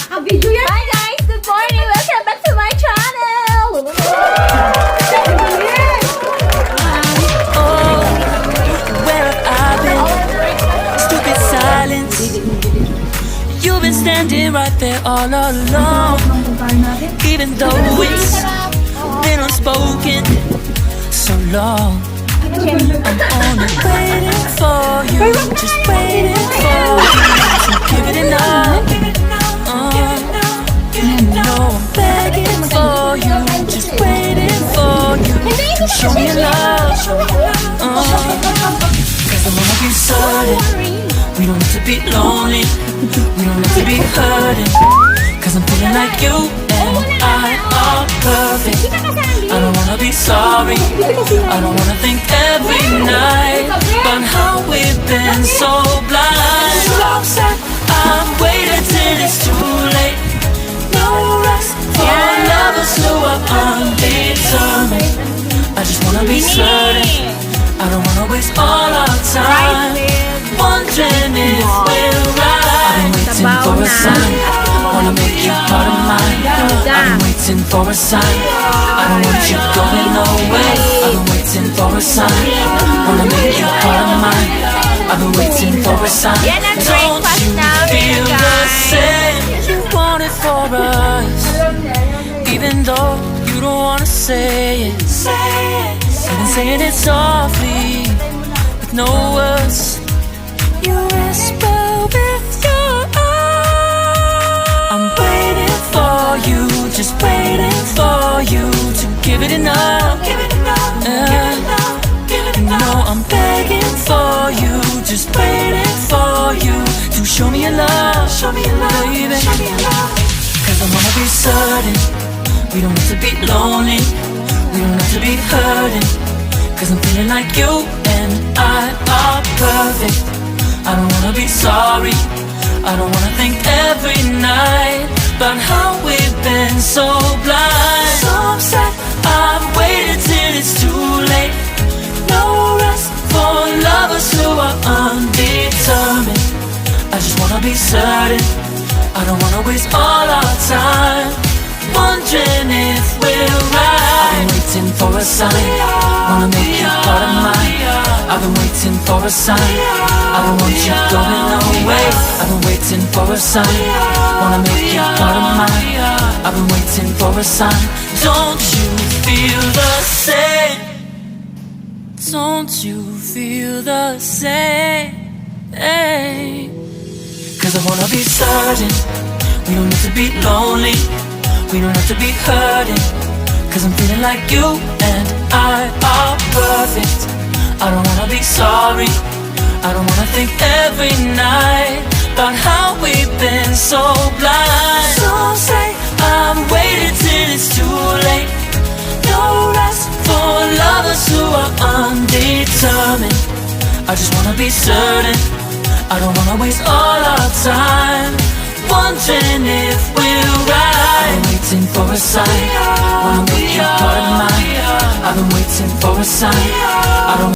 Video yan. Hi guys, good morning. Welcome back to my channel. Oh, where have I been? Stupid silence. You've been standing right there all along, even though it's been unspoken so long. I'm only waiting for you, just waiting for you to give it enough. You know I'm begging for you, just waiting for you to show me your love. Cause I wanna be certain we don't have to be lonely, we don't have to be hurting. Cause I'm feeling like you and I are perfect. I don't wanna be sorry, I don't wanna think every night about how we've been so blind. So upset, I'm waiting till it's too late. No rest for lovers who are undetermined. I just wanna be certain, I don't wanna waste all our time wondering if we're right. I've been waiting for a sign, wanna make you part of mine. I've been waiting for a sign, I don't want you going away. I've been waiting for a sign, wanna make you part of mine. I've been waiting for a sign. Don't you feel the same? You want it for us, even though you don't wanna say it. You've been saying it softly, with no words. You whisper with your eyes. I'm waiting for you, just waiting for you to give it enough. You know I'm begging for you, just waiting for you to show me your love, baby. Cause I wanna be certain we don't have to be lonely, we don't have to be hurting. Cause I'm feeling like you and I are perfect. I don't wanna be sorry, I don't wanna think every night about how we've been so blind. So upset, I've waited till it's too late. No rest for lovers who are undetermined. I just wanna be certain, I don't wanna waste all our time wondering if we're right. I've been waiting for a sign, wanna make you part of mine. I've been waiting for a sign, I don't want you going away. I've been waiting for a sign, wanna make you part of mine. I've been waiting for a sign. Don't you feel the same? Don't you feel the same? Cause I wanna be certain we don't have to be lonely, we don't have to be hurting. Cause I'm feeling like you and I are perfect. I don't wanna be sorry, I don't wanna think every night about how we've been so blind. Some say I'm waiting till it's too late. No rest for lovers who are undetermined. I just wanna be certain, I don't wanna waste all our time wondering if we're right. I've been waiting for a sign, wanna make you part of mine. I've been waiting for a sign, I don't